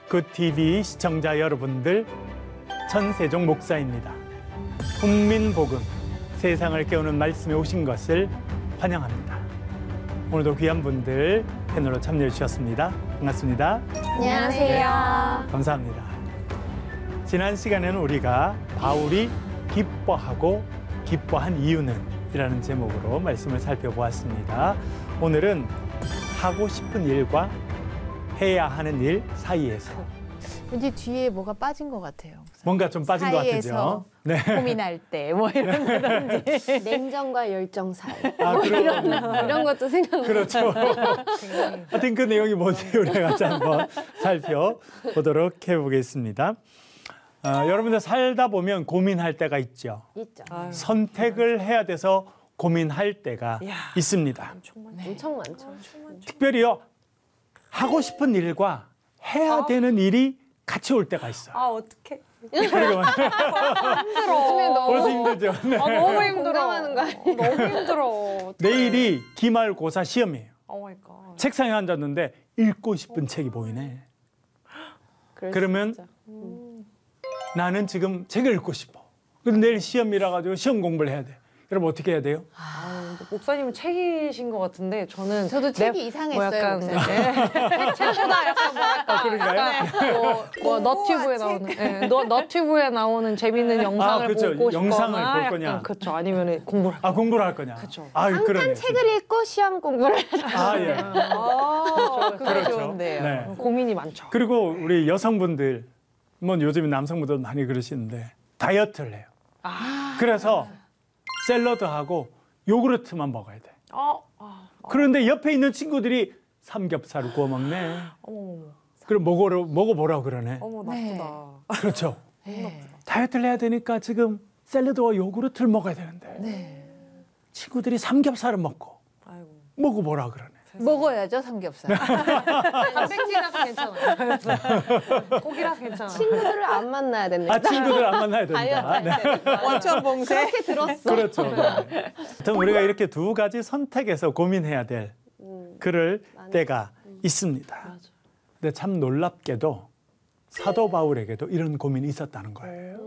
그 TV 시청자 여러분들, 천세종 목사입니다. 국민복음, 세상을 깨우는 말씀에 오신 것을 환영합니다. 오늘도 귀한 분들 패널로 참여해 주셨습니다. 반갑습니다. 안녕하세요. 감사합니다. 지난 시간에는 우리가 바울이 기뻐하고 기뻐한 이유는 이라는 제목으로 말씀을 살펴보았습니다. 오늘은 하고 싶은 일과 해야 하는 일 사이에서 왠지 뒤에 뭐가 빠진 것 같아요. 뭔가 좀 빠진 것 같으죠. 네. 고민할 때 뭐 이런 거든지 냉정과 열정 사이. 이런 것도 생각나요. 그렇죠. 하여튼 그 내용이 뭔지 우리가 같이 한번 살펴보도록 해보겠습니다. 여러분들 살다 보면 고민할 때가 있죠. 있죠. 선택을 해야 돼서 고민할 때가 있습니다. 엄청 많죠. 특별히요, 하고 싶은 일과 해야 되는 일이 같이 올 때가 있어요. 어떡해. 그리고 힘들어. 벌써 힘들죠. 네. 너무 힘들어. 공감하는 거 아니에요? 너무 힘들어. 내일이 기말고사 시험이에요. 오 마이 갓. 책상에 앉았는데 읽고 싶은 책이 보이네. 그러면 나는 지금 책을 읽고 싶어. 그런데 내일 시험이라 가지고 시험 공부를 해야 돼. 여러분 어떻게 해야 돼요? 목사님은 책이신 것 같은데 저도 책이 이상했어요. 약간 책보다 약간 뭐랄까. 그런가요? 너튜브에 나오는 너튜브에 나오는 재밌는 영상을 그렇죠. 보고 싶거나 영상을 볼 거냐. 그렇죠. 아니면 공부를 공부를 할 거냐. 그렇죠. 잠깐 책을 읽고 시험 공부를 해야 예. 그거 그렇죠. 좋은데요. 네. 고민이 많죠. 그리고 우리 여성분들, 뭐 요즘 남성분들 많이 그러시는데 다이어트를 해요. 그래서 샐러드하고 요구르트만 먹어야 돼. 그런데 옆에 있는 친구들이 삼겹살을 구워 먹네. 어머머머. 그럼 먹어보라고 그러네. 어머 나쁘다. 그렇죠. 네. 다이어트를 해야 되니까 지금 샐러드와 요구르트를 먹어야 되는데 네. 친구들이 삼겹살을 먹고 아이고. 먹어보라 그러네. 먹어야죠, 삼겹살. 단백질이라서 괜찮아요. 고기라서 괜찮아. 친구들을 안 만나야 된다. 친구들 안 만나야 된다. 네. 원천 봉쇄. 그렇게 들었어. 그렇죠. 네. 하여튼 우리가 이렇게 두 가지 선택에서 고민해야 될 그럴 때가 있습니다. 근데 참 놀랍게도 사도 바울에게도 이런 고민이 있었다는 거예요.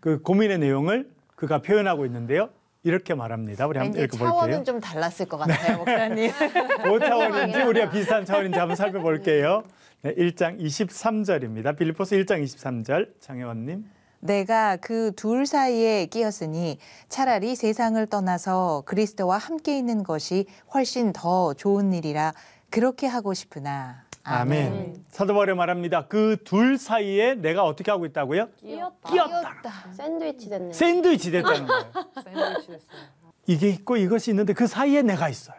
그 고민의 내용을 그가 표현하고 있는데요. 이렇게 말합니다. 우리 한번 왠지 읽어볼게요. 차원은 좀 달랐을 것 같아요, 목사님. 그 차원인지 우리가 비슷한 차원인지 한번 살펴볼게요. 네, 1장 23절입니다. 빌립보서 1장 23절 장혜원님. 내가 그 둘 사이에 끼었으니 차라리 세상을 떠나서 그리스도와 함께 있는 것이 훨씬 더 좋은 일이라 그렇게 하고 싶으나. 아멘. 사도 바울이 말합니다. 그 둘 사이에 내가 어떻게 하고 있다고요? 끼었다. 샌드위치 됐네. 샌드위치 됐다는 거예요. 샌드위치 됐어요. 이게 있고 이것이 있는데 그 사이에 내가 있어요.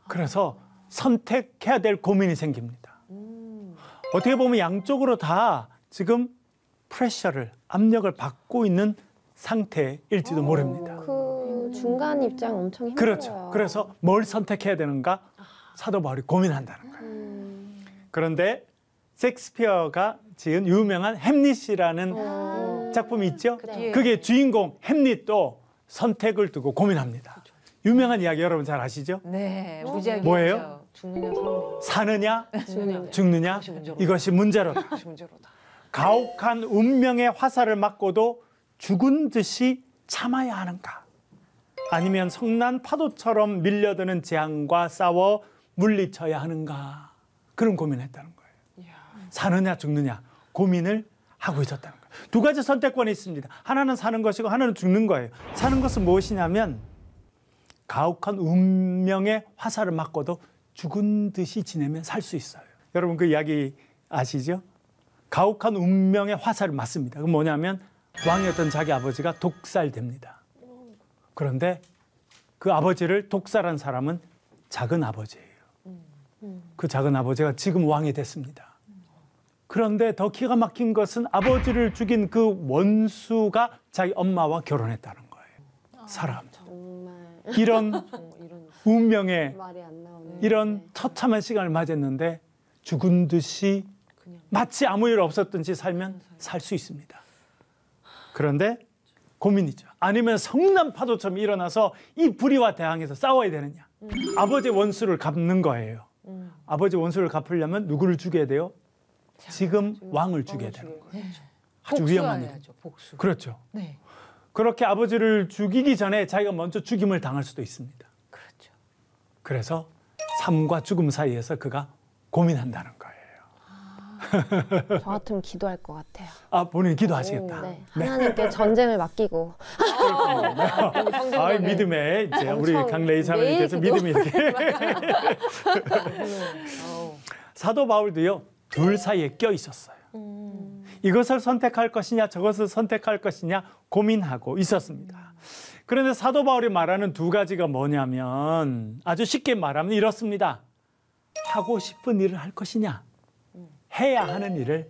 그래서 선택해야 될 고민이 생깁니다. 어떻게 보면 양쪽으로 다 지금 프레셔를, 압력을 받고 있는 상태일지도 모릅니다. 그 중간 입장 엄청 힘들어요. 그렇죠. 그래서 뭘 선택해야 되는가 사도 바울이 고민한다는 거예요. 그런데 셰익스피어가 지은 유명한 햄릿이라는 작품이 있죠. 네. 그게 주인공 햄릿도 선택을 두고 고민합니다. 유명한 이야기 여러분 잘 아시죠? 네, 무지하게. 뭐예요? 죽느냐 사느냐 죽느냐. 죽느냐 문제로다. 이것이 문제로다. 그것이 문제로다. 가혹한 운명의 화살을 맞고도 죽은 듯이 참아야 하는가? 아니면 성난 파도처럼 밀려드는 재앙과 싸워 물리쳐야 하는가? 그런 고민했다는 거예요. 사느냐 죽느냐 고민을 하고 있었다는 거예요. 두 가지 선택권이 있습니다. 하나는 사는 것이고 하나는 죽는 거예요. 사는 것은 무엇이냐면 가혹한 운명의 화살을 맞고도 죽은 듯이 지내면 살 수 있어요. 여러분 그 이야기 아시죠? 가혹한 운명의 화살을 맞습니다. 그건 뭐냐면 왕이었던 자기 아버지가 독살됩니다. 그런데 그 아버지를 독살한 사람은 작은 아버지예요. 그 작은 아버지가 지금 왕이 됐습니다. 그런데 더 기가 막힌 것은 아버지를 죽인 그 원수가 자기 엄마와 결혼했다는 거예요. 사람. 정말 이런 운명의 말이 안 나오네. 이런 처참한 시간을 맞았는데 죽은 듯이 마치 아무 일 없었던 듯이 살면 살 수 있습니다. 그런데 고민이죠. 아니면 성난 파도처럼 일어나서 이 불의와 대항해서 싸워야 되느냐. 아버지 원수를 갚는 거예요. 아버지 원수를 갚으려면 누구를 죽여야 돼요? 지금 왕을 죽여야 되는 거예요. 아주 위험한 일. 복수해야죠. 복수. 그렇죠. 네. 그렇게 아버지를 죽이기 전에 자기가 먼저 죽임을 당할 수도 있습니다. 그렇죠. 그래서 삶과 죽음 사이에서 그가 고민한다는 거예요. 저 같으면 기도할 것 같아요. 아, 본인이 기도하시겠다. 네. 하나님께 전쟁을 맡기고 아, 믿음에 이제 우리 엄청 강레이 사모님께서 매일 믿음이 이렇게. 사도 바울도요, 둘 사이에 껴 있었어요. 이것을 선택할 것이냐 저것을 선택할 것이냐 고민하고 있었습니다. 그런데 사도 바울이 말하는 두 가지가 뭐냐면 아주 쉽게 말하면 이렇습니다. 하고 싶은 일을 할 것이냐 해야 하는 일을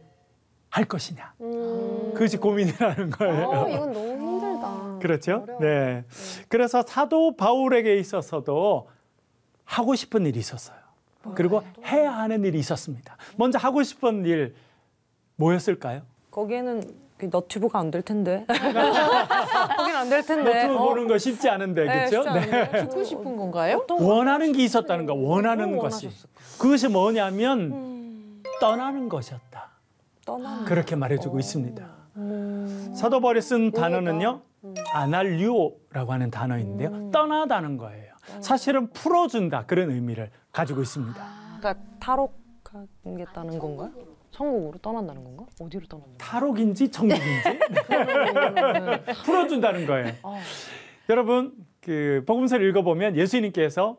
할 것이냐 그것이 고민이라는 거예요. 이건 너무 힘들다. 그렇죠? 네. 그래서 사도 바울에게 있어서도 하고 싶은 일이 있었어요. 그리고 해야 하는 일이 있었습니다. 먼저 하고 싶은 일 뭐였을까요? 거기에는 너튜브가 안 될 텐데. 거긴 안 될 텐데. 너튜브 보는 거 쉽지 않은데, 그렇죠? 죽고 싶은 건가요? 원하는 게 있었다는 거, 원하는 것이. 그것이 뭐냐면 떠나는 것이었다. 떠나는 그렇게 말해주고 있습니다. 사도 바울이 쓴 단어는요, 아날리오라고 하는 단어인데요, 떠나다는 거예요. 사실은 풀어준다 그런 의미를 가지고 있습니다. 그러니까 탈옥하겠다는 건가요? 천국으로 떠난다는 건가? 어디로 떠난다는 건가? 탈옥인지 천국인지 풀어준다는 거예요. 여러분 그 복음서를 읽어보면 예수님께서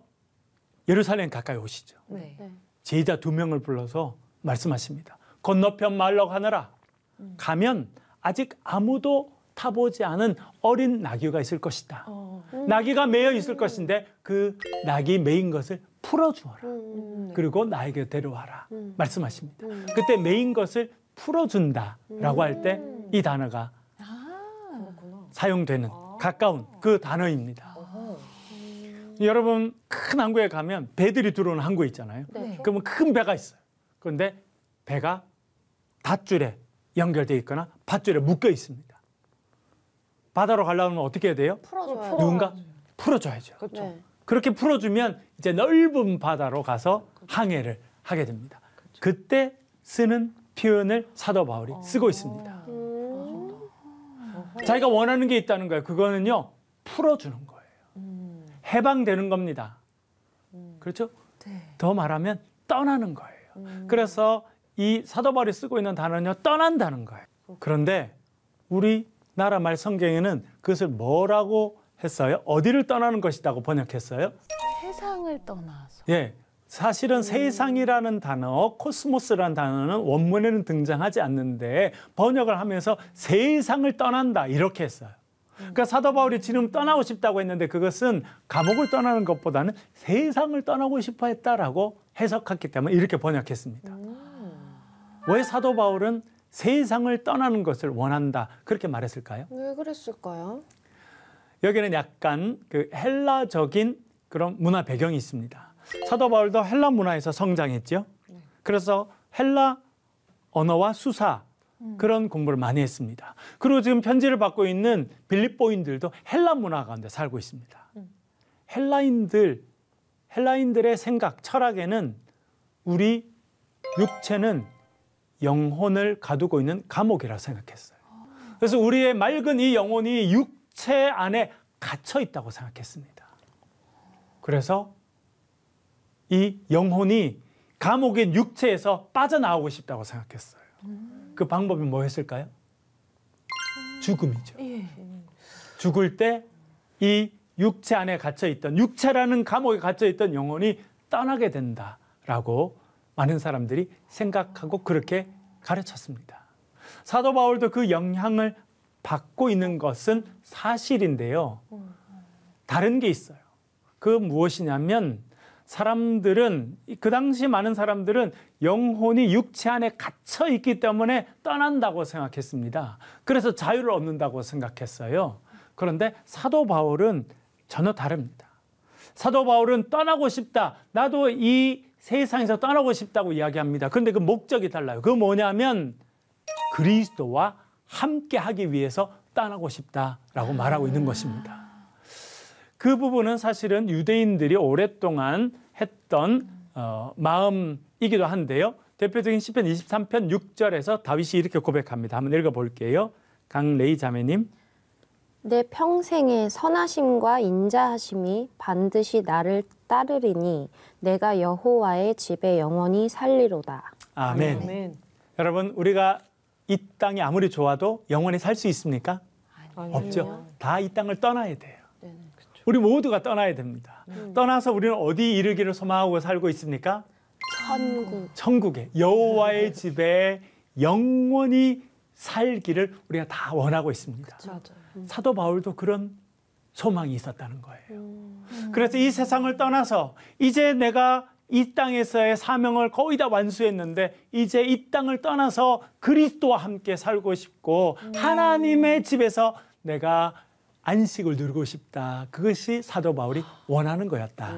예루살렘 가까이 오시죠. 네. 제자 2명을 불러서 말씀하십니다. 건너편 말로 가느라 가면 아직 아무도 타보지 않은 어린 나귀가 있을 것이다. 나귀가 매여 있을 것인데 그 나귀 매인 것을 풀어주어라. 그리고 나에게 데려와라. 말씀하십니다. 그때 매인 것을 풀어준다라고 할 때 이 단어가 사용되는 가까운 그 단어입니다. 여러분 큰 항구에 가면 배들이 들어오는 항구 있잖아요. 네. 그러면 큰 배가 있어요. 그런데 배가 닷줄에 연결되어 있거나 밧줄에 묶여 있습니다. 바다로 가려면 어떻게 해야 돼요? 풀어줘요. 누군가 풀어줘야죠. 그렇죠. 네. 그렇게 풀어주면 이제 넓은 바다로 가서 항해를 하게 됩니다. 그때 쓰는 표현을 사도 바울이 쓰고 있습니다. 자기가 원하는 게 있다는 거예요. 그거는요, 풀어주는 거예요. 해방되는 겁니다. 그렇죠? 더 말하면 떠나는 거예요. 그래서 이 사도 바울이 쓰고 있는 단어는요, 떠난다는 거예요. 그런데 우리나라 말 성경에는 그것을 뭐라고 했어요? 어디를 떠나는 것이라고 번역했어요? 세상을 떠나서. 예. 사실은 세상이라는 단어, 코스모스라는 단어는 원문에는 등장하지 않는데 번역을 하면서 세상을 떠난다 이렇게 했어요. 그러니까 사도 바울이 지금 떠나고 싶다고 했는데 그것은 감옥을 떠나는 것보다는 세상을 떠나고 싶어 했다라고 해석했기 때문에 이렇게 번역했습니다. 왜 사도 바울은 세상을 떠나는 것을 원한다 그렇게 말했을까요? 왜 그랬을까요? 여기는 약간 그 헬라적인 그런 문화 배경이 있습니다. 사도 바울도 헬라 문화에서 성장했죠. 그래서 헬라 언어와 수사 그런 공부를 많이 했습니다. 그리고 지금 편지를 받고 있는 빌립보인들도 헬라 문화 가운데 살고 있습니다. 헬라인들의 생각, 철학에는 우리 육체는 영혼을 가두고 있는 감옥이라 생각했어요. 그래서 우리의 맑은 이 영혼이 육체 안에 갇혀 있다고 생각했습니다. 그래서 이 영혼이 감옥인 육체에서 빠져나오고 싶다고 생각했어요. 그 방법이 뭐였을까요? 죽음이죠. 죽을 때 이 육체 안에 갇혀있던, 육체라는 감옥에 갇혀있던 영혼이 떠나게 된다라고 많은 사람들이 생각하고 그렇게 가르쳤습니다. 사도 바울도 그 영향을 받고 있는 것은 사실인데요. 다른 게 있어요. 그 무엇이냐면 사람들은 그 당시 많은 사람들은 영혼이 육체 안에 갇혀 있기 때문에 떠난다고 생각했습니다. 그래서 자유를 얻는다고 생각했어요. 그런데 사도 바울은 전혀 다릅니다. 사도 바울은 떠나고 싶다. 나도 이 세상에서 떠나고 싶다고 이야기합니다. 그런데 그 목적이 달라요. 그 뭐냐면 그리스도와 함께 하기 위해서 떠나고 싶다라고 말하고 있는 것입니다. 그 부분은 사실은 유대인들이 오랫동안 했던 마음이기도 한데요. 대표적인 시편 23편 6절에서 다윗이 이렇게 고백합니다. 한번 읽어볼게요. 강레이 자매님. 내 평생의 선하심과 인자하심이 반드시 나를 따르리니 내가 여호와의 집에 영원히 살리로다. 아멘. 아멘. 여러분, 우리가 이 땅이 아무리 좋아도 영원히 살 수 있습니까? 없죠. 다 이 땅을 떠나야 돼요. 우리 모두가 떠나야 됩니다. 떠나서 우리는 어디 이르기를 소망하고 살고 있습니까? 천국. 천국에 여호와의 집에 영원히 살기를 우리가 다 원하고 있습니다. 사도 바울도 그런 소망이 있었다는 거예요. 그래서 이 세상을 떠나서 이제 내가 이 땅에서의 사명을 거의 다 완수했는데 이제 이 땅을 떠나서 그리스도와 함께 살고 싶고 하나님의 집에서 내가 안식을 누리고 싶다. 그것이 사도 바울이 원하는 거였다.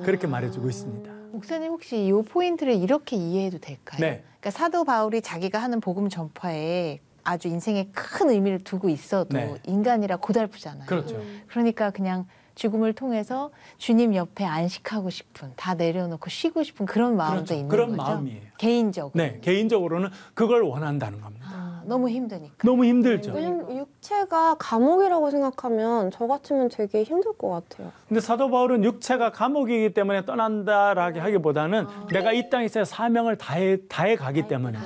그렇게 말해주고 있습니다. 목사님 혹시 이 포인트를 이렇게 이해해도 될까요? 네. 그러니까 사도 바울이 자기가 하는 복음 전파에 아주 인생에 큰 의미를 두고 있어도 네. 인간이라 고달프잖아요. 그렇죠. 그러니까 그냥 죽음을 통해서 주님 옆에 안식하고 싶은, 다 내려놓고 쉬고 싶은 그런 마음도 그렇죠. 있는 그런 거죠. 마음이에요. 개인적으로. 네, 개인적으로는 그걸 원한다는 겁니다. 너무 힘드니까. 너무 힘들죠. 왜냐면 육체가 감옥이라고 생각하면 저 같으면 되게 힘들 것 같아요. 근데 사도 바울은 육체가 감옥이기 때문에 떠난다라고 하기보다는 내가 이 땅에서 사명을 다해 가기 때문에.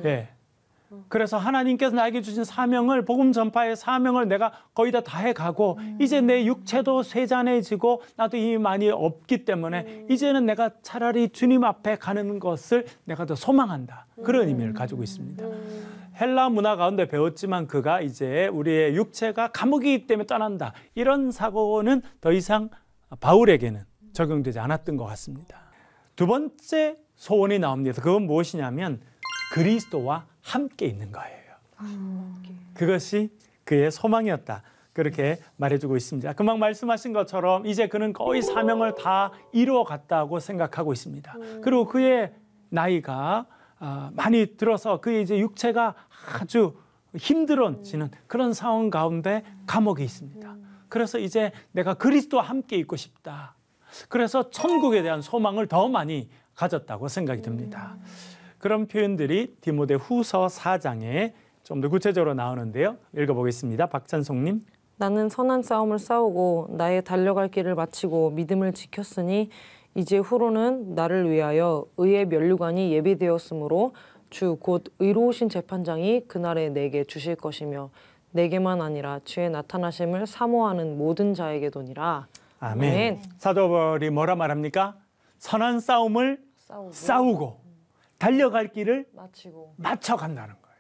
예. 그래서 하나님께서 나에게 주신 사명을, 복음 전파의 사명을 내가 거의 다 다해가고 이제 내 육체도 쇠잔해지고 나도 힘이 많이 없기 때문에 이제는 내가 차라리 주님 앞에 가는 것을 내가 더 소망한다. 그런 의미를 가지고 있습니다. 헬라 문화 가운데 배웠지만 그가 이제 우리의 육체가 감옥이기 때문에 떠난다. 이런 사고는 더 이상 바울에게는 적용되지 않았던 것 같습니다. 두 번째 소원이 나옵니다. 그건 무엇이냐면 그리스도와 함께 있는 거예요. 그것이 그의 소망이었다. 그렇게 말해주고 있습니다. 금방 말씀하신 것처럼 이제 그는 거의 사명을 다 이루어갔다고 생각하고 있습니다. 그리고 그의 나이가 많이 들어서 그의 이제 육체가 아주 힘들어지는 그런 상황 가운데 감옥에 있습니다. 그래서 이제 내가 그리스도와 함께 있고 싶다. 그래서 천국에 대한 소망을 더 많이 가졌다고 생각이 듭니다. 그런 표현들이 디모데 후서 4장에 좀 더 구체적으로 나오는데요. 읽어보겠습니다. 박찬송님. 나는 선한 싸움을 싸우고 나의 달려갈 길을 마치고 믿음을 지켰으니 이제 후로는 나를 위하여 의의 면류관이 예비되었으므로 주 곧 의로우신 재판장이 그날에 내게 주실 것이며 내게만 아니라 주의 나타나심을 사모하는 모든 자에게도니라. 아멘. 아멘. 사도 바울이 뭐라 말합니까? 선한 싸움을 싸우고 달려갈 길을 맞춰간다는 거예요.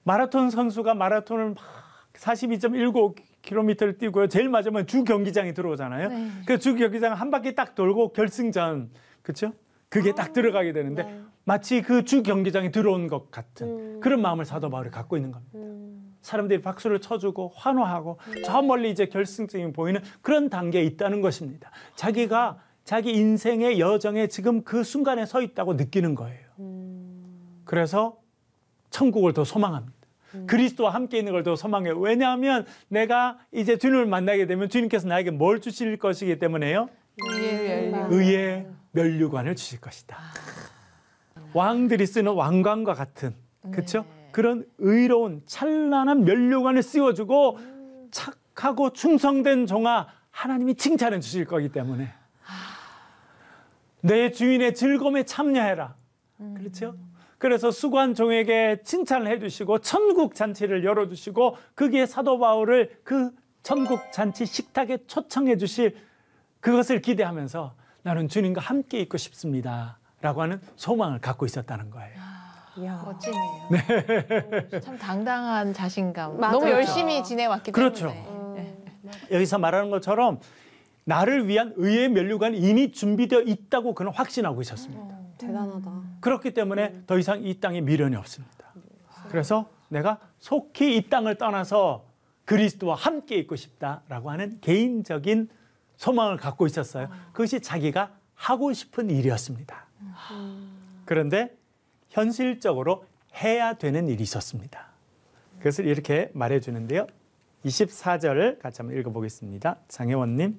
마라톤 선수가 마라톤을 막 42.19km를 뛰고요. 제일 마지막에 주 경기장에 들어오잖아요. 네. 그 주 경기장 한 바퀴 딱 돌고 결승전, 그렇죠? 그게 딱 들어가게 되는데 마치 그 주 경기장에 들어온 것 같은 그런 마음을 사도 바울이 갖고 있는 겁니다. 사람들이 박수를 쳐주고 환호하고 저 멀리 이제 결승점이 보이는 그런 단계에 있다는 것입니다. 자기가 자기 인생의 여정에 지금 그 순간에 서 있다고 느끼는 거예요. 그래서 천국을 더 소망합니다. 그리스도와 함께 있는 걸 더 소망해요. 왜냐하면 내가 이제 주님을 만나게 되면 주님께서 나에게 뭘 주실 것이기 때문에요. 의의 면류관을 주실 것이다. 왕들이 쓰는 왕관과 같은, 그렇죠? 그런 의로운 찬란한 면류관을 씌워주고 착하고 충성된 종아 하나님이 칭찬해 주실 거기 때문에 내 주인의 즐거움에 참여해라. 그렇죠? 그래서 수고한 종에게 칭찬을 해주시고 천국 잔치를 열어주시고 거기에 사도 바울을 그 천국 잔치 식탁에 초청해 주실 그것을 기대하면서 나는 주님과 함께 있고 싶습니다. 라고 하는 소망을 갖고 있었다는 거예요. 멋지네요. 참 당당한 자신감. 맞아요. 너무 열심히 지내왔기 그렇죠. 때문에. 여기서 말하는 것처럼 나를 위한 의의 면류관이 이미 준비되어 있다고 그는 확신하고 있었습니다. 대단하다. 그렇기 때문에 더 이상 이 땅에 미련이 없습니다. 그래서 내가 속히 이 땅을 떠나서 그리스도와 함께 있고 싶다라고 하는 개인적인 소망을 갖고 있었어요. 그것이 자기가 하고 싶은 일이었습니다. 그런데 현실적으로 해야 되는 일이 있었습니다. 그것을 이렇게 말해주는데요. 24절을 같이 한번 읽어보겠습니다. 장혜원님.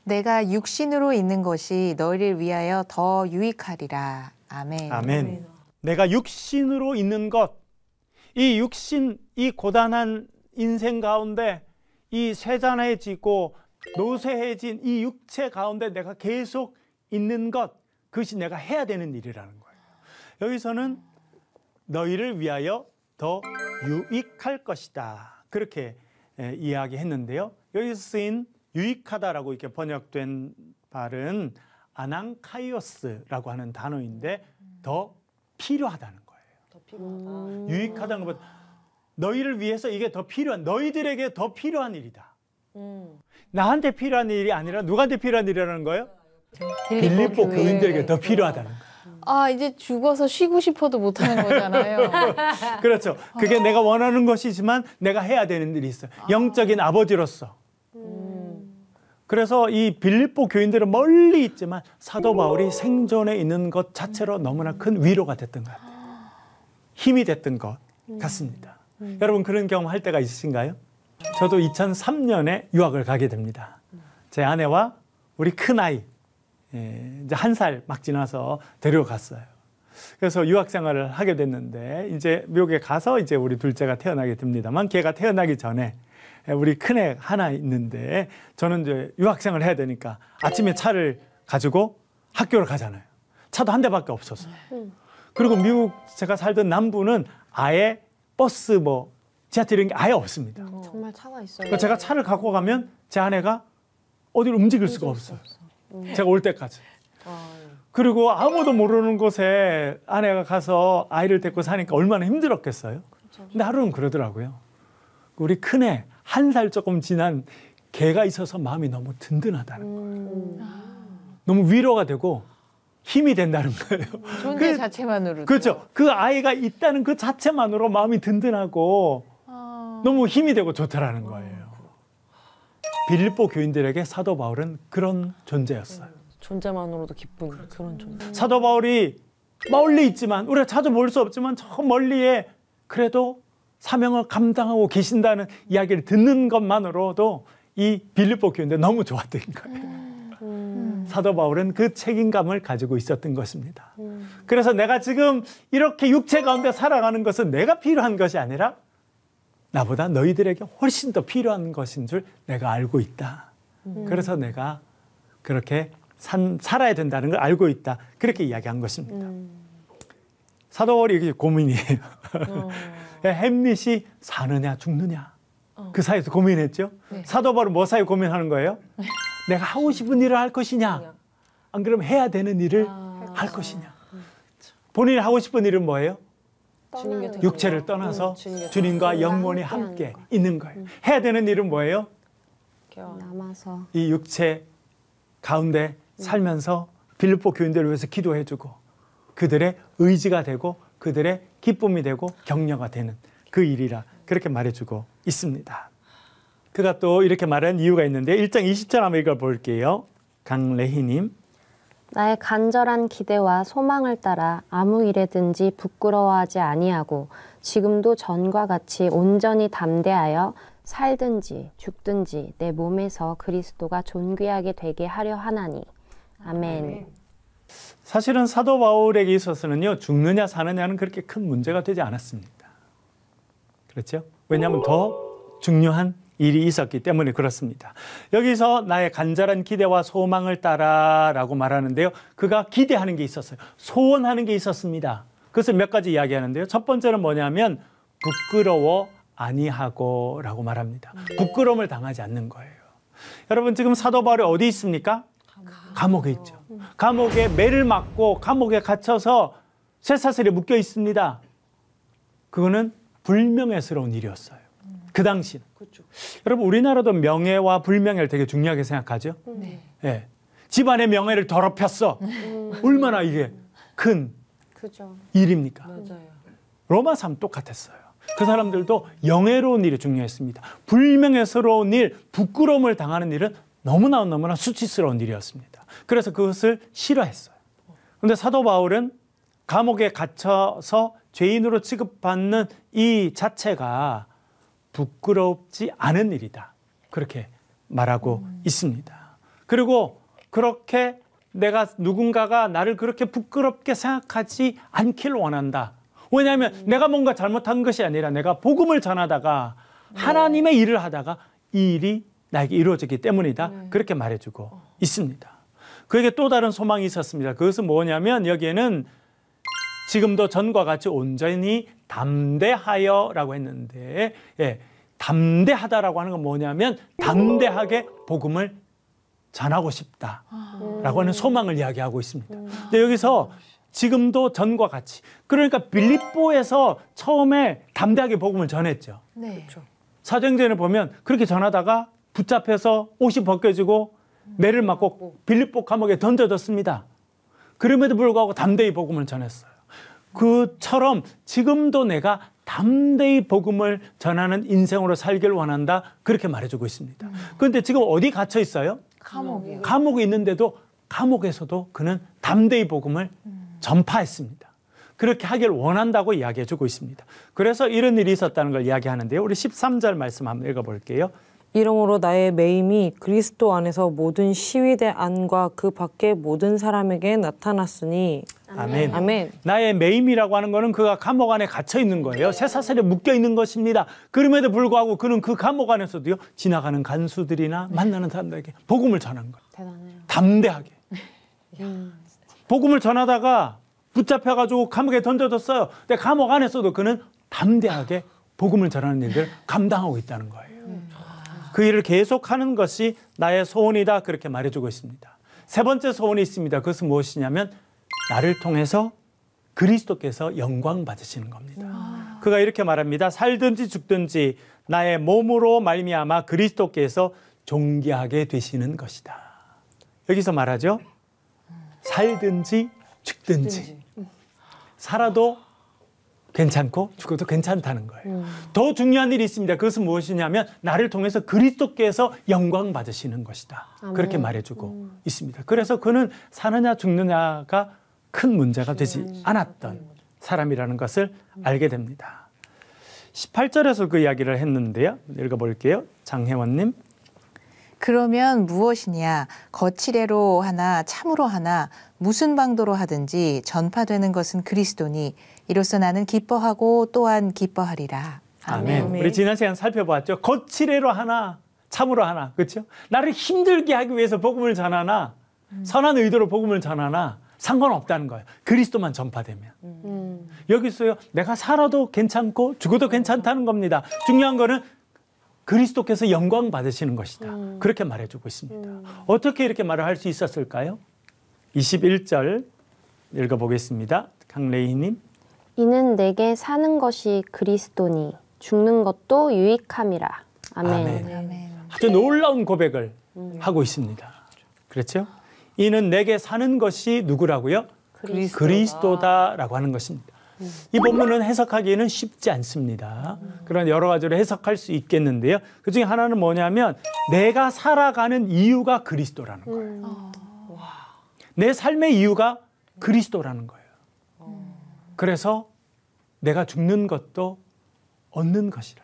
내가 육신으로 있는 것이 너희를 위하여 더 유익하리라. 아멘. 아멘. 내가 육신으로 있는 것, 이 육신, 이 고단한 인생 가운데 이 쇠잔해지고 노쇠해진 이 육체 가운데 내가 계속 있는 것, 그것이 내가 해야 되는 일이라는 거예요. 여기서는 너희를 위하여 더 유익할 것이다. 그렇게 이야기했는데요. 여기서 쓰인 유익하다라고 이렇게 번역된 말은 아낭카이오스라고 하는 단어인데 더 필요하다는 거예요. 더 필요하다. 유익하다는 것보다 너희를 위해서 이게 더 필요한, 너희들에게 더 필요한 일이다. 나한테 필요한 일이 아니라 누구한테 필요한 일이라는 거예요? 빌립보 교인들에게 더 필요하다는 거예요. 아, 이제 죽어서 쉬고 싶어도 못하는 거잖아요. 그렇죠. 그게 내가 원하는 것이지만 내가 해야 되는 일이 있어요. 영적인 아버지로서. 그래서 이 빌립보 교인들은 멀리 있지만 사도 바울이 생존에 있는 것 자체로 너무나 큰 위로가 됐던 것 같아요. 힘이 됐던 것 같습니다. 여러분 그런 경험할 때가 있으신가요? 저도 2003년에 유학을 가게 됩니다. 제 아내와 우리 큰아이 이제 1살 막 지나서 데려갔어요. 그래서 유학 생활을 하게 됐는데 이제 미국에 가서 이제 우리 둘째가 태어나게 됩니다만 걔가 태어나기 전에 우리 큰애 하나 있는데 저는 이제 유학 생활을 해야 되니까 아침에 차를 가지고 학교를 가잖아요. 차도 한 대밖에 없었어요. 그리고 미국 제가 살던 남부는 아예 버스 뭐 지하철 이런 게 아예 없습니다. 정말 차가 있어요. 그러니까 제가 차를 갖고 가면 제 아내가 어디로 움직일 수가 없어요. 제가 올 때까지. 그리고 아무도 모르는 곳에 아내가 가서 아이를 데리고 사니까 얼마나 힘들었겠어요. 근데 하루는 그러더라고요. 우리 큰애 1살 조금 지난 걔가 있어서 마음이 너무 든든하다는 거예요. 너무 위로가 되고 힘이 된다는 거예요. 존재 자체만으로도. 그렇죠. 그 아이가 있다는 그 자체만으로 마음이 든든하고 너무 힘이 되고 좋다라는 거예요. 빌립보 교인들에게 사도 바울은 그런 존재였어요. 존재만으로도 기쁜 그런 존재. 사도 바울이 멀리 있지만 우리가 자주 볼 수 없지만 저 멀리에 그래도 사명을 감당하고 계신다는 이야기를 듣는 것만으로도 이 빌립보 교인들 너무 좋았던 거예요. 사도 바울은 그 책임감을 가지고 있었던 것입니다. 그래서 내가 지금 이렇게 육체 가운데 살아가는 것은 내가 필요한 것이 아니라 나보다 너희들에게 훨씬 더 필요한 것인 줄 내가 알고 있다. 그래서 내가 그렇게 살아야 된다는 걸 알고 있다. 그렇게 이야기한 것입니다. 사도 바울이 이게 고민이에요. 햄릿이 사느냐 죽느냐 그 사이에서 고민했죠. 사도 바울은 뭐 사이에 고민하는 거예요? 내가 하고 싶은 일을 할 것이냐 안 그러면 해야 되는 일을 할 것이냐. 본인이 하고 싶은 일은 뭐예요? 육체를 떠나서 주님과 영원히 함께 있는 거예요. 해야 되는 일은 뭐예요? 남아서 이 육체 가운데 살면서 빌립보 교인들을 위해서 기도해주고 그들의 의지가 되고 그들의 기쁨이 되고 격려가 되는 그 일이라 그렇게 말해주고 있습니다. 그가 또 이렇게 말한 이유가 있는데 1장 20절 한번 읽어볼게요. 강래희님. 나의 간절한 기대와 소망을 따라 아무 일에든지 부끄러워하지 아니하고 지금도 전과 같이 온전히 담대하여 살든지 죽든지 내 몸에서 그리스도가 존귀하게 되게 하려 하나니. 아멘. 사실은 사도 바울에게 있어서는요, 죽느냐 사느냐는 그렇게 큰 문제가 되지 않았습니다. 그렇죠? 왜냐하면 더 중요한 일이 있었기 때문에 그렇습니다. 여기서 나의 간절한 기대와 소망을 따라라고 말하는데요. 그가 기대하는 게 있었어요. 소원하는 게 있었습니다. 그것을 몇 가지 이야기하는데요. 첫 번째는 뭐냐면 부끄러워 아니하고 라고 말합니다. 부끄러움을 당하지 않는 거예요. 여러분 지금 사도 바울이 어디 있습니까? 감옥에 있죠. 감옥에 매를 맞고 감옥에 갇혀서 쇠사슬에 묶여 있습니다. 그거는 불명예스러운 일이었어요. 그 당시. 그렇죠. 여러분 우리나라도 명예와 불명예를 되게 중요하게 생각하죠. 네. 네. 집안의 명예를 더럽혔어. 얼마나 이게 큰 그죠. 일입니까? 맞아요. 로마 삶 똑같았어요. 그 사람들도 영예로운 일이 중요했습니다. 불명예스러운 일, 부끄러움을 당하는 일은 너무나 수치스러운 일이었습니다. 그래서 그것을 싫어했어요. 그런데 사도 바울은 감옥에 갇혀서 죄인으로 취급받는 이 자체가 부끄럽지 않은 일이다. 그렇게 말하고 있습니다. 그리고 그렇게 내가 누군가가 나를 그렇게 부끄럽게 생각하지 않기를 원한다. 왜냐하면 내가 뭔가 잘못한 것이 아니라 내가 복음을 전하다가 하나님의 일을 하다가 이 일이 나에게 이루어졌기 때문이다. 그렇게 말해주고 있습니다. 그에게 또 다른 소망이 있었습니다. 그것은 뭐냐면 여기에는 지금도 전과 같이 온전히 담대하여라고 했는데, 예, 담대하다라고 하는 건 뭐냐면 담대하게 복음을 전하고 싶다라고 하는 소망을 이야기하고 있습니다. 근데 여기서 지금도 전과 같이, 그러니까 빌립보에서 처음에 담대하게 복음을 전했죠. 네. 사도행전을 보면 그렇게 전하다가 붙잡혀서 옷이 벗겨지고 매를 맞고 빌립보 감옥에 던져졌습니다. 그럼에도 불구하고 담대히 복음을 전했어요. 그처럼 지금도 내가 담대히 복음을 전하는 인생으로 살기를 원한다. 그렇게 말해주고 있습니다. 그런데 지금 어디 갇혀 있어요? 감옥이요. 감옥에 있는데도 감옥에서도 그는 담대히 복음을 전파했습니다. 그렇게 하길 원한다고 이야기해주고 있습니다. 그래서 이런 일이 있었다는 걸 이야기하는데요. 우리 13절 말씀 한번 읽어볼게요. 이러므로 나의 매임이 그리스도 안에서 모든 시위대 안과 그 밖의 모든 사람에게 나타났으니 아멘. 아멘. 나의 매임이라고 하는 것은 그가 감옥 안에 갇혀 있는 거예요. 쇠사슬에 묶여 있는 것입니다. 그럼에도 불구하고 그는 그 감옥 안에서도요, 지나가는 간수들이나 만나는 사람들에게 복음을 전한 거예요. 대단해요. 담대하게. 복음을 전하다가 붙잡혀가지고 감옥에 던져졌어요. 근데 감옥 안에서도 그는 담대하게 복음을 전하는 일들을 감당하고 있다는 거예요. 그 일을 계속하는 것이 나의 소원이다. 그렇게 말해주고 있습니다. 세 번째 소원이 있습니다. 그것은 무엇이냐면 나를 통해서 그리스도께서 영광 받으시는 겁니다. 그가 이렇게 말합니다. 살든지 죽든지 나의 몸으로 말미암아 그리스도께서 존귀하게 되시는 것이다. 여기서 말하죠. 살든지 죽든지. 살아도 괜찮고 죽어도 괜찮다는 거예요. 더 중요한 일이 있습니다. 그것은 무엇이냐면 나를 통해서 그리스도께서 영광 받으시는 것이다. 그렇게 말해주고 있습니다. 그래서 그는 사느냐 죽느냐가 큰 문제가 되지 않았던 사람이라는 것을 알게 됩니다. 18절에서 그 이야기를 했는데요. 읽어볼게요. 장혜원님. 그러면 무엇이냐? 거칠애로 하나 참으로 하나 무슨 방도로 하든지 전파되는 것은 그리스도니 이로써 나는 기뻐하고 또한 기뻐하리라. 아멘. 우리 지난 시간 살펴보았죠. 거칠애로 하나 참으로 하나. 그렇죠? 나를 힘들게 하기 위해서 복음을 전하나 선한 의도로 복음을 전하나 상관없다는 거예요. 그리스도만 전파되면. 여기서요. 내가 살아도 괜찮고 죽어도 괜찮다는 겁니다. 중요한 거는 그리스도께서 영광 받으시는 것이다. 그렇게 말해주고 있습니다. 어떻게 이렇게 말을 할 수 있었을까요? 21절 읽어보겠습니다. 강레이님. 이는 내게 사는 것이 그리스도니 죽는 것도 유익함이라. 아멘. 아멘. 아주 놀라운 고백을 하고 있습니다. 그렇죠? 이는 내게 사는 것이 누구라고요? 그리스도다라고 하는 것입니다. 이 본문은 해석하기에는 쉽지 않습니다. 그런 여러 가지로 해석할 수 있겠는데요. 그중에 하나는 뭐냐면 내가 살아가는 이유가 그리스도라는 거예요. 내 삶의 이유가 그리스도라는 거예요. 그래서 내가 죽는 것도 얻는 것이라.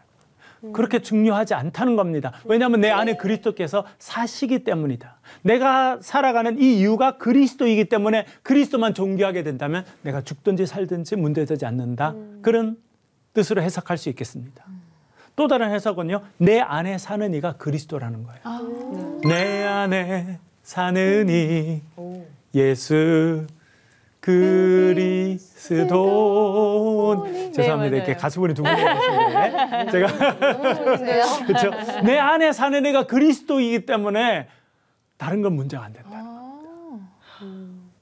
그렇게 중요하지 않다는 겁니다. 왜냐하면 내 안에 그리스도께서 사시기 때문이다. 내가 살아가는 이 이유가 그리스도이기 때문에 그리스도만 존귀하게 된다면 내가 죽든지 살든지 문제되지 않는다. 그런 뜻으로 해석할 수 있겠습니다. 또 다른 해석은요. 내 안에 사는 이가 그리스도라는 거예요. 내 안에 사는 이 예수 그리스도. 죄송합니다. 이렇게 가수분이 두 분이 계신데 제가 그렇죠. 내 안에 사는 애가 그리스도이기 때문에 다른 건 문제가 안 된다는 겁니다.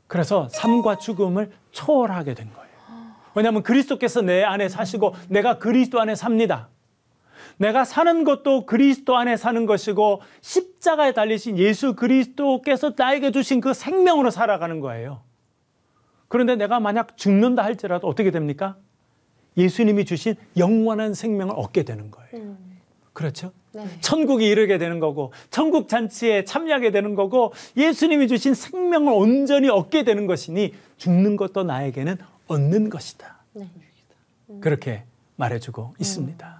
그래서 삶과 죽음을 초월하게 된 거예요. 왜냐하면 그리스도께서 내 안에 사시고 내가 그리스도 안에 삽니다. 내가 사는 것도 그리스도 안에 사는 것이고 십자가에 달리신 예수 그리스도께서 나에게 주신 그 생명으로 살아가는 거예요. 그런데 내가 만약 죽는다 할지라도 어떻게 됩니까? 예수님이 주신 영원한 생명을 얻게 되는 거예요. 그렇죠? 네. 천국에 이르게 되는 거고 천국 잔치에 참여하게 되는 거고 예수님이 주신 생명을 온전히 얻게 되는 것이니 죽는 것도 나에게는 얻는 것이다. 네. 그렇게 말해주고 있습니다.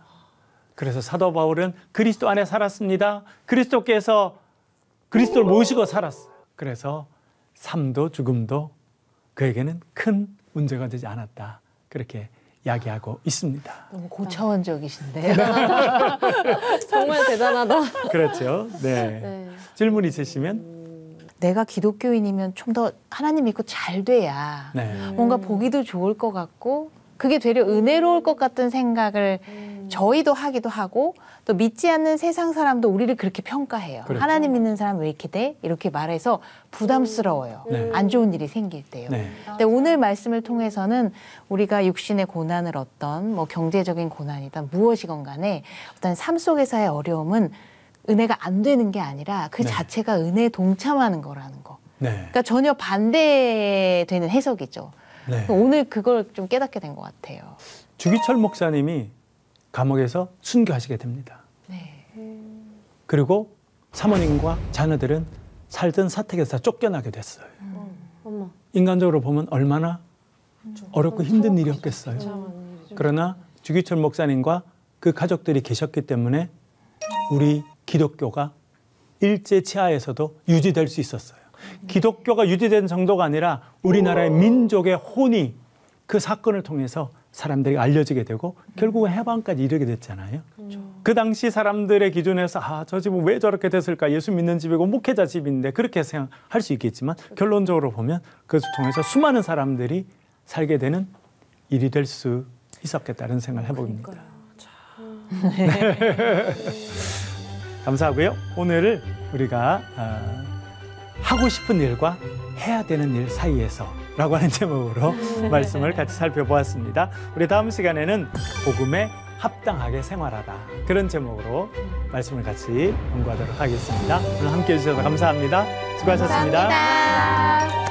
그래서 사도 바울은 그리스도 안에 살았습니다. 그리스도께서 그리스도를 모시고 살았어요. 그래서 삶도 죽음도 그에게는 큰 문제가 되지 않았다. 그렇게 이야기하고 있습니다. 너무 고차원적이신데요. 정말 대단하다. 그렇죠. 네. 네. 질문 있으시면 내가 기독교인이면 좀 더 하나님 믿고 잘 돼야 네. 뭔가 보기도 좋을 것 같고 그게 되려 은혜로울 것 같은 생각을 저희도 하기도 하고 또 믿지 않는 세상 사람도 우리를 그렇게 평가해요. 그렇죠. 하나님 믿는 사람 왜 이렇게 돼? 이렇게 말해서 부담스러워요. 네. 안 좋은 일이 생길 때요. 네. 근데 오늘 말씀을 통해서는 우리가 육신의 고난을 어떤 뭐 경제적인 고난이든 무엇이건 간에 어떤 삶 속에서의 어려움은 은혜가 안 되는 게 아니라 그 네. 자체가 은혜에 동참하는 거라는 거. 네. 그러니까 전혀 반대되는 해석이죠. 네. 오늘 그걸 좀 깨닫게 된 것 같아요. 주기철 목사님이 감옥에서 순교하시게 됩니다. 네. 그리고 사모님과 자녀들은 살던 사택에서 쫓겨나게 됐어요. 어머. 인간적으로 보면 얼마나 어렵고 힘든 일이었겠어요. 그러나 주기철 목사님과 그 가족들이 계셨기 때문에 우리 기독교가 일제 치하에서도 유지될 수 있었어요. 기독교가 유지된 정도가 아니라 우리나라의 민족의 혼이 그 사건을 통해서 사람들이 알려지게 되고 결국은 해방까지 이르게 됐잖아요. 그 당시 사람들의 기준에서 저 집은 왜 저렇게 됐을까? 예수 믿는 집이고 목회자 집인데 그렇게 생각할 수 있겠지만 결론적으로 보면 그것을 통해서 수많은 사람들이 살게 되는 일이 될 수 있었겠다는 생각을 해봅니다. 네. 감사하고요. 오늘을 우리가 하고 싶은 일과 해야 되는 일 사이에서 라고 하는 제목으로 말씀을 같이 살펴보았습니다. 우리 다음 시간에는 복음에 합당하게 생활하다. 그런 제목으로 말씀을 같이 연구하도록 하겠습니다. 오늘 함께해 주셔서 감사합니다. 수고하셨습니다. 감사합니다.